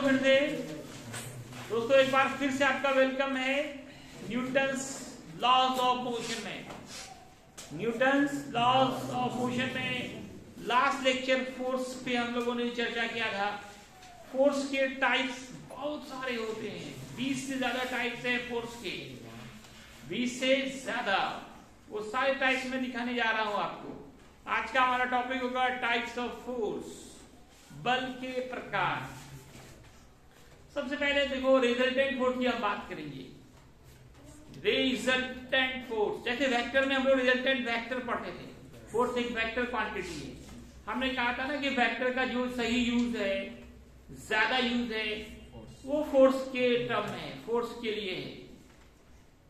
फिर से दोस्तों, एक बार फिर से आपका वेलकम है न्यूटन्स लॉज ऑफ मोशन में। न्यूटन्स लॉज ऑफ मोशन में लास्ट लेक्चर फोर्स पे हम लोगों ने चर्चा किया था। फोर्स के टाइप्स बहुत सारे होते हैं, 20 से ज्यादा टाइप्स है फोर्स के, 20 से ज्यादा। वो सारे टाइप्स में दिखाने जा रहा हूं आपको। आज का हमारा टॉपिक होगा टाइप्स ऑफ फोर्स, बल के प्रकार। सबसे पहले देखो रिजल्टेंट फोर्स की हम बात करेंगे। रिजल्टेंट फोर्स, जैसे वेक्टर में हम लोग रिजल्टेंट वेक्टर पढ़ते थे। फोर्स एक वेक्टर क्वांटिटी है। हमने कहा था ना कि वेक्टर का जो सही यूज है, ज्यादा यूज है, वो फोर्स के टर्म है, फोर्स के लिए है।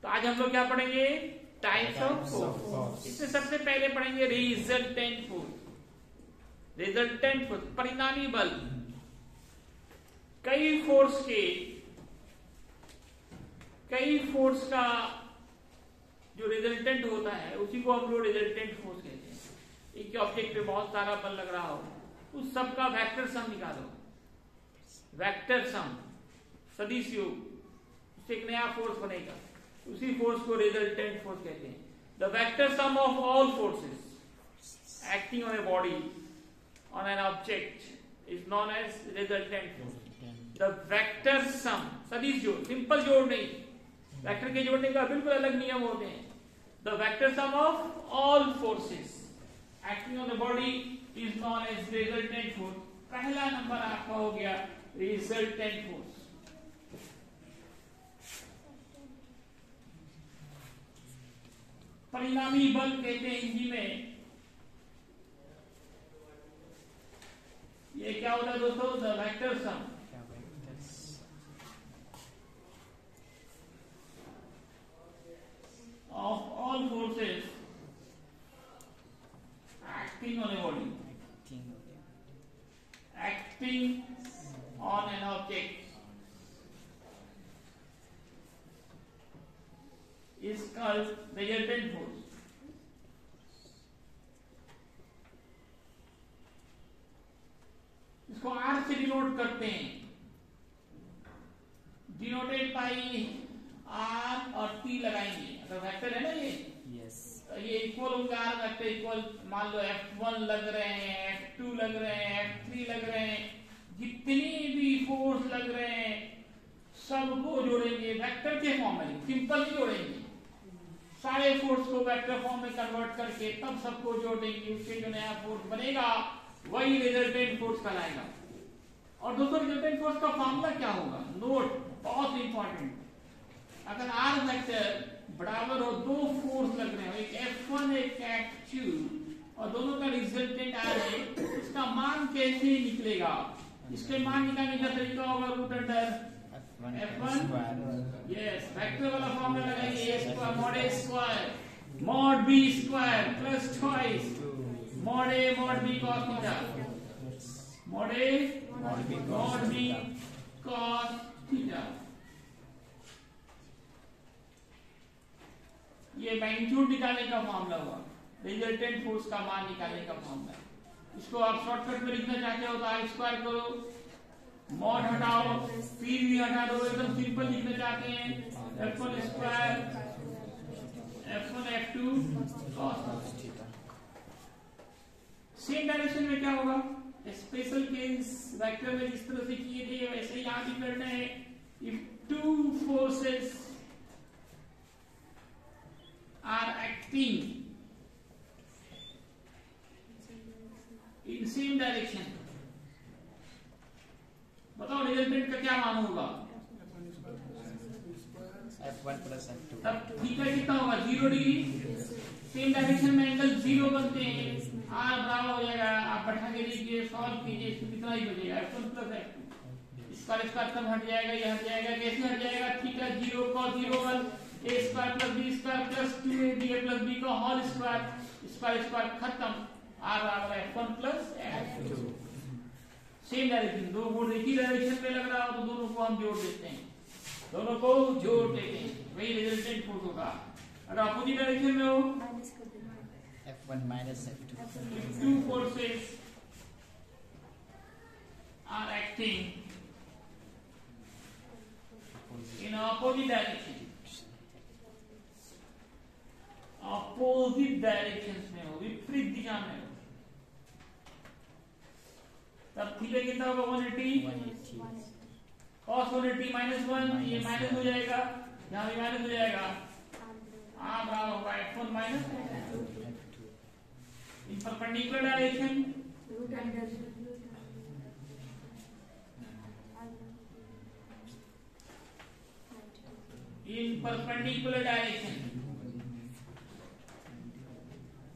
तो आज हम लोग क्या पढ़ेंगे? Types of force. इसमें सबसे पहले पढ़ेंगे रिजल्टेंट फोर्स। रिजल्टेंट फोर्स परिणामी बल। कई फोर्स का जो रिजल्टेंट होता है उसी को हम लोग रिजल्टेंट फोर्स कहते हैं। एक ऑब्जेक्ट पे बहुत सारा बल लग रहा हो, उस सब का वेक्टर सम निकालो। वेक्टर सम सदिश योग, उससे एक नया फोर्स बनेगा। उसी फोर्स को रिजल्टेंट फोर्स कहते हैं। The vector sum of all forces acting on a body on an object is known as resultant force. The vector sum सदिश जोड़, सिंपल जोड़ नहीं, वेक्टर के जोड़ने का बिल्कुल अलग नियम होते हैं। The vector sum of all forces acting on the body is known as resultant force. पहला नंबर आपका हो गया रिजल्टेंट फोर्स। परिणामी बल कहते हैं हिंदी में। ये क्या होता है दोस्तों? The vector some of all forces acting on a body, acting on an object is called resultant force. इसको R से डिनोट करते हैं, डिनोटेड बाई R और T लगाएंगे। अगर वेक्टर है ना ये इक्वल होगा R वेक्टर इक्वल, मान लो F1 लग रहे हैं, F2 लग रहे हैं, F3 लग रहे हैं, जितनी भी फोर्स लग रहे हैं सबको जोड़ेंगे वेक्टर के फॉर्म में। सिंपल ही जोड़ेंगे, सारे फोर्स को वेक्टर फॉर्म में कन्वर्ट करके तब सबको जोड़ देंगे। उससे जो नया फोर्स बनेगा वही रिजल्टेंट फोर्स कहलाएगा। और दोस्तों रिजल्टेंट फोर्स का फॉर्मूला क्या होगा? नोट, बहुत इंपॉर्टेंट। अगर आर वेक्टर बराबर हो, दो फोर्स लग रहे हो, एक F1 एक F2, और दोनों का रिजल्टेंट आर है, इसका मान कैसे निकलेगा? इसके मान निकालने का तरीका होगा root under F1, yes, vector वाला फॉर्मूला लगाएंगे, A square mod A square mod B square plus twice mod A mod B cos theta, mod A mod B cos theta. ये मैग्नीट्यूड निकालने का मामला हुआ, रिजल्टेंट फोर्स का मान निकालने का मामला। इसको आप शॉर्टकट में लिखना चाहते हो तो आई स्क्वायर करो, मॉड हटाओ, फिर भी हटा दो, एकदम सिंपल लिखना चाहते हैं F1 square F1 F2 cos theta. Same direction में क्या होगा? स्पेशल केस वेक्टर में जिस तरह से किए थे वैसे ही यहां भी करना है। If two forces are acting in same direction, बताओ रिजल्टेंट का क्या मान होगा? F1 plus F2। तब थीटा कितना होगा? 0 डिग्री। सेम डायरेक्शन में एंगल 0 बनते हैं, R बराबर हो जाएगा, आप बैठा के लीजिए, सॉल्व कीजिए, इसको कितना ही बचेगा? F1 plus F2। इसका तब हट जाएगा, ये हट जाएगा, कैसे हट जाएगा? Theta 0 cos 0 1 A square plus B square plus 2AB plus B का होल स्क्वायर, स्क्वायर खत्म। R बराबर F1 plus F2। Same direction, दो बोर्ड एक ही डायरेक्शन में लग रहा हो तो दोनों को हम जोड़ देते हैं, दोनों को जोड़ देते हैं, वही रिजल्टेंट फोर्स होगा। अगर अपोजिट डायरेक्शन में हो F1 minus F2। two forces are acting opposite direction, opposite direction में हो, विपरीत दिशा में हो, तब थीटा कितना होगा 180 cos 180 -1, ये माइनस हो जाएगा, यहाँ भी माइनस हो जाएगा, बराबर होगा f1 minus in perpendicular direction in perpendicular direction,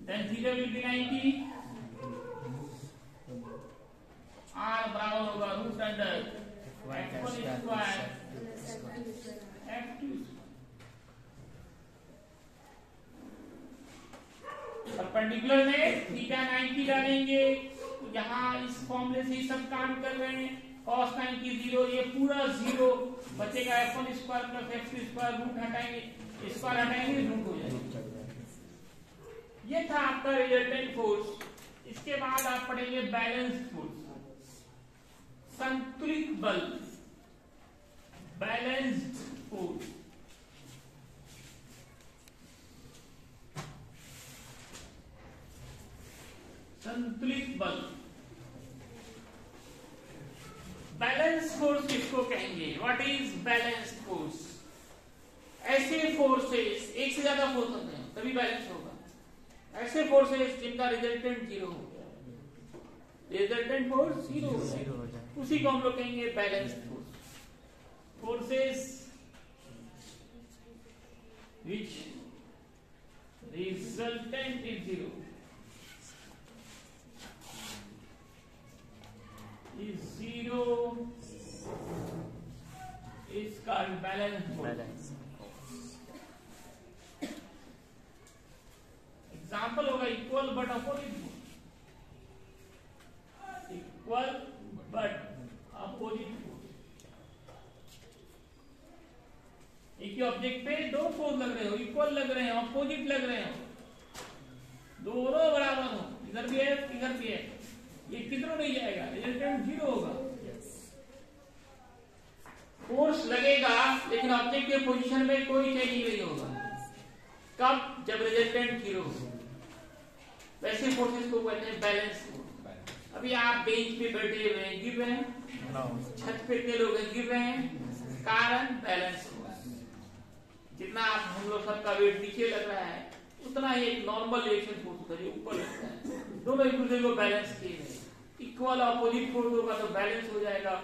then theta will be 90, r बराबर होगा root under f1 square f2। Perpendicular में थीटा 90 डालेंगे, तो यहाँ इस फॉर्मूले से ही सब काम कर रहे हैं, cos 90 0, ये पूरा 0 बचेगा, f1 square plus f2 square, root हटाएंगे, स्क्वायर हटाएंगे, रूट हो जाएगा। ये था आपका रिजल्टेंट फोर्स। इसके बाद आप पढ़ेंगे बैलेंस्ड फोर्स, संतुलित बल, बैलेंस्ड फोर्स। संतुलित बल, बैलेंस फोर्स किसको कहेंगे? What is balance force? ऐसे फोर्सेस, एक से ज्यादा फोर्स होते हैं तभी बैलेंस होगा, ऐसे फोर्सेस जिनका रिजल्टेंट 0 हो गया, रिजल्टेंट फोर्स 0 हो जाए, उसी को हम लोग कहेंगे balance force. Forces which resultant is 0 is 0 is called balance force। Example होगा equal but opposite force, equal but opposite force. एक ही ऑब्जेक्ट पे दो फोर्स लग रहे हो, इक्वल लग रहे हो, अपोजिट लग रहे हो, दोनों बराबर हो, इधर भी है इधर भी है, ये किधरों नहीं जाएगा, रिजल्टेंट 0 होगा। फोर्स लगेगा लेकिन ऑब्जेक्ट के पोजीशन में कोई चेंज नहीं होगा, कब? जब रिजल्टेंट 0 हो। वैसे फोर्सेस को कहते हैं बैलेंस फोर्स। अभी आप बेंच पे बैठे हुए हैं, गिर रहे हैं, छत पे के लोग गिर रहे हैं, कारण बैलेंस फोर्स। जितना आप हम लोग सबका वेट नीचे लग रहा है, उतना ही एक नॉर्मल रिएक्शन फोर्स होता है ऊपर लगता है, दोनों एक दूसरे को बैलेंस किए हैं। इक्वल अपोजिट फोर्स होगा तो बैलेंस हो जाएगा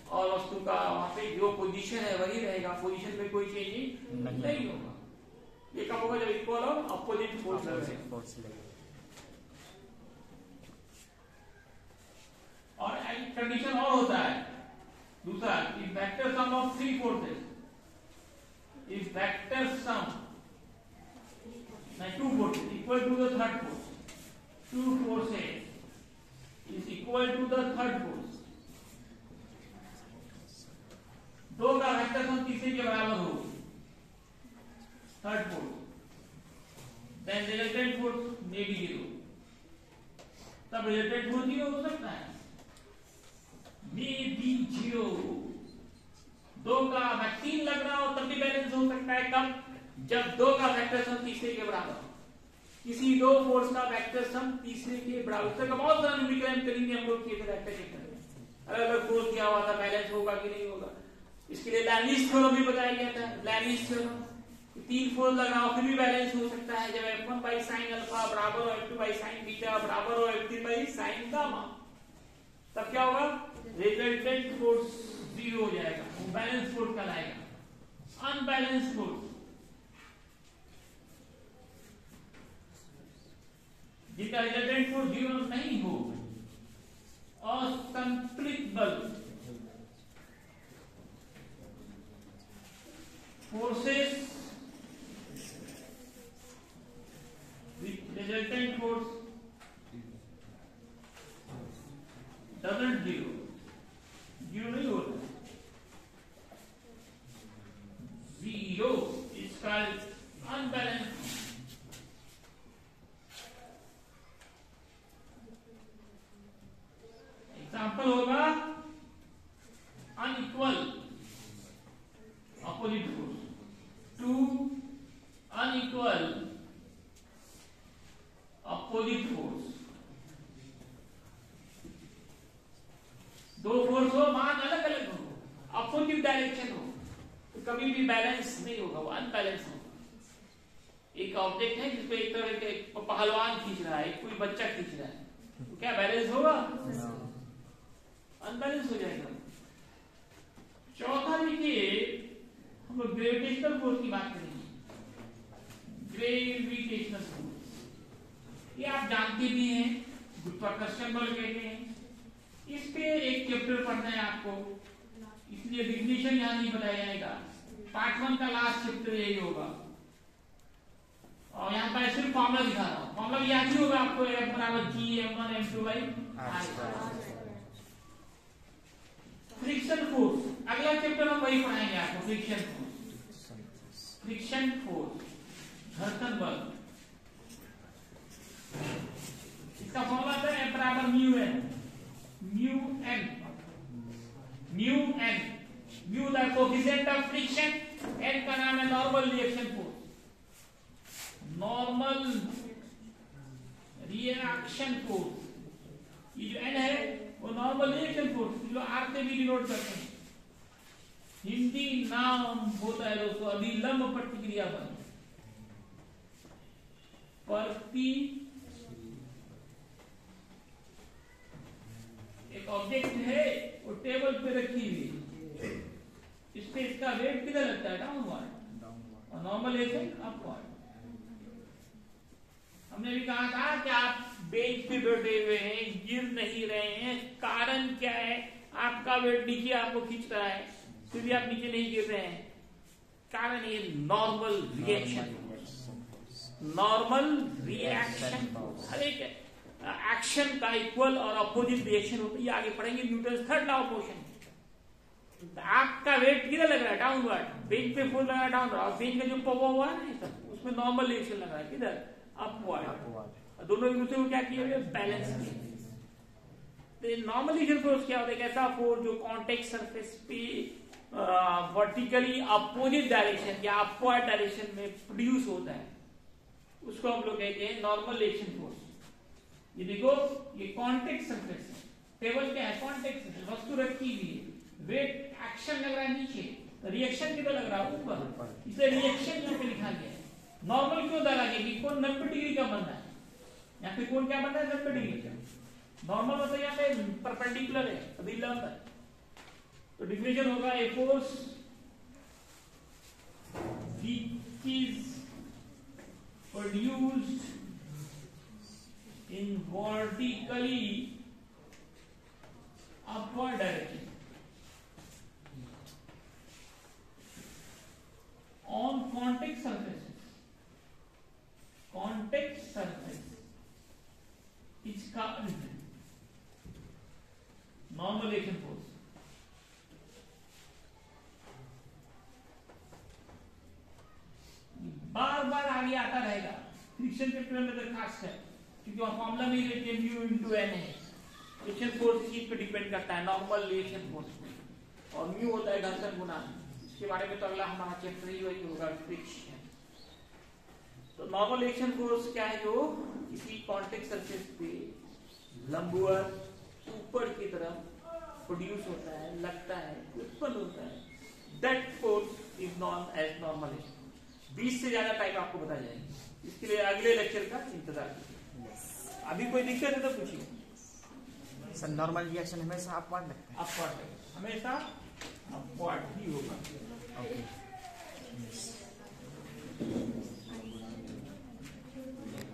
और वस्तु का वहां पे जो पोजीशन है वही रहेगा, पोजीशन में कोई चेंज नहीं होगा। ये कब होगा? जब इक्वल और अपोजिट फोर्स लगेगा। और एक कंडीशन और होता है दूसरा, if vector sum of three forces, if vector sum two forces equal to the third force, two forces is equal to the third force, दो का वेक्टर सम तीसरे के बराबर हो, third force, then resultant force may be 0, तब resultant force 0 हो सकता है, may be 0। दो का तीन लग रहा हो तब भी बैलेंस हो सकता है, कब? जब दो का वेक्टर सम तीसरे के बराबर हो, किसी दो फोर्स का वेक्टर सम तीसरे के बराबर। उसका बहुत सारा न्यूमेरिकल करेंगे हम लोग कि अलग अलग फोर्स दिया हुआ था, बैलेंस होगा कि नहीं होगा। इसके लिए लैनिस थ्योरम भी बताया गया था, लैनिस थ्योरम, तीन फोर्स लगाओ फिर भी बैलेंस हो सकता है, जब f1 बाई साइन अल्फा बराबर हो f2 बाई साइन बीटा बराबर हो f3 बाई साइन गामा, तब क्या होगा? रिजल्टेंट फोर्स 0 हो जाएगा, वो बैलेंस फोर्स कहलाएगा। अनबैलेंस फोर्स, जिसका रिजल्टेंट फोर्स 0 नहीं हो, असंतुलित बल, फोर्सेस रिजल्टेंट फोर्स डजंट 0 नहीं होता, 0 इज कॉल्ड अनबैलेंस्ड। एग्जाम्पल होगा अनइक्वल अपोजिट फोर्स, मान अलग अलग हो, अपोजिट डायरेक्शन हो, तो कभी भी बैलेंस नहीं होगा, वो अनबैलेंस होगा। एक ऑब्जेक्ट है जिसको एक तरह के पहलवान खींच रहा है, कोई बच्चा खींच रहा है, तो क्या बैलेंस होगा? अनबैलेंस हो जाएगा। चौथा देखिए, हम लोग ग्रेविटेशनल फोर्स की बात करेंगे। ग्रेविटेशनल फोर्स, ये आप जानते भी हैं, गुरुत्वाकर्षण बल कहते हैं। इस पे एक चैप्टर पढ़ना है आपको, इसलिए डिफिनेशन यहाँ नहीं बताया जाएगा। पार्ट 1 का लास्ट चैप्टर यही होगा। और यहाँ पर सिर्फ फॉर्मूला दिखा रहा हूँ, फॉर्मूला याद ही होगा आपको, F बराबर G M1 M2/r। Friction force, अगला चैप्टर हम वही पढ़ाएंगे आपको, फ्रिक्शन फोर्स। फ्रिक्शन फोर्स, घर्षण बल, इसका फॉर्मूला है F बराबर mu N. Mu N, mu the coefficient of friction, N का नाम है normal reaction force. Normal reaction force, ये जो एन है वो नॉर्मल रिएक्शन फोर्स, जो आर से भी डिनोट करते हैं। हिंदी नाम होता है दोस्तों अभिलंब प्रतिक्रिया बल। एक ऑब्जेक्ट है, वो टेबल पे रखी हुई, इस पे इसका वेट किधर लगता है? डाउनवर्ड, और नॉर्मल रिएक्शन अपवर्ड। हमने भी कहा था कि आप बेंच पे बैठे हुए हैं, गिर नहीं रहे हैं, कारण क्या है? आपका वेट नीचे आपको खींच रहा है, फिर भी आप नीचे नहीं गिर रहे हैं। कारण ये नॉर्मल रिएक्शन, नॉर्मल रिएक्शन। हर एक एक्शन का इक्वल और अपोजिट रिएक्शन होता है, ये आगे पढ़ेंगे, Newton third law of motion. आपका वेट किधर लग रहा है? डाउनवर्ड। बेंच पे फुल लग रहा है डाउनवर्ड, और बेंच का जो पवा हुआ है ना, उसमें नॉर्मल रिएक्शन लग रहा है किधर? अपवर्ड। दोनों एक दूसरे को क्या किए हुए? बैलेंस किए। नॉर्मल रिएक्शन फोर्स क्या होता है? ऐसा फोर्स जो कॉन्टेक्ट सरफेस पे वर्टिकली अपोजिट डायरेक्शन या अपवर्ड डायरेक्शन में प्रोड्यूस होता है, उसको हम लोग कहते हैं नॉर्मल रिएक्शन फोर्स। ये देखो, ये कॉन्टेक्ट सरफेस है, टेबल क्या है? कॉन्टेक्ट सरफेस, वस्तु रखी हुई है, वेट एक्शन लग रहा है नीचे, रिएक्शन किधर लग रहा है? ऊपर, इसे रिएक्शन यहाँ पे लिखा गया है। नॉर्मल क्यों डाला गया? कि कोण 90 डिग्री का बनना है, यहाँ पे कोण क्या बनना है? 90 डिग्री का। नॉर्मल मतलब यहाँ पे परपेंडिकुलर है, अभी लंब है, तो डिफिनेशन होगा a force which is produced in vertically upward direction on contact surfaces. Contact surface is called normal reaction force. बार बार आगे आता रहेगा फ्रिक्शन चैप्टर में, तो खास है क्योंकि वहां फॉर्मूला नहीं लेते, म्यू इनटू एन है। फ्रिक्शन फोर्स इसी पे डिपेंड करता है, नॉर्मल रिएक्शन फोर्स पे, और म्यू होता है घर्षण गुणांक। इसके बारे में तो अगला हमारा चैप्टर ही वही होगा, फ्रिक्शन। तो नॉर्मल रिएक्शन फोर्स क्या है? जो किसी कॉन्टेक्ट सरफेस पे लंबवत ऊपर की तरफ प्रोड्यूस होता है, लगता है, उत्पन्न होता है, that force is known as normal reaction. 20 से ज्यादा टाइप आपको बताया जाएंगे, इसके लिए अगले लेक्चर का इंतजार कीजिए। अभी कोई दिक्कत है तो पूछिए। सर नॉर्मल रिएक्शन हमेशा अपवर्ड लगता है? अपवर्ड, हमेशा अपवर्ड ही होगा। ओके।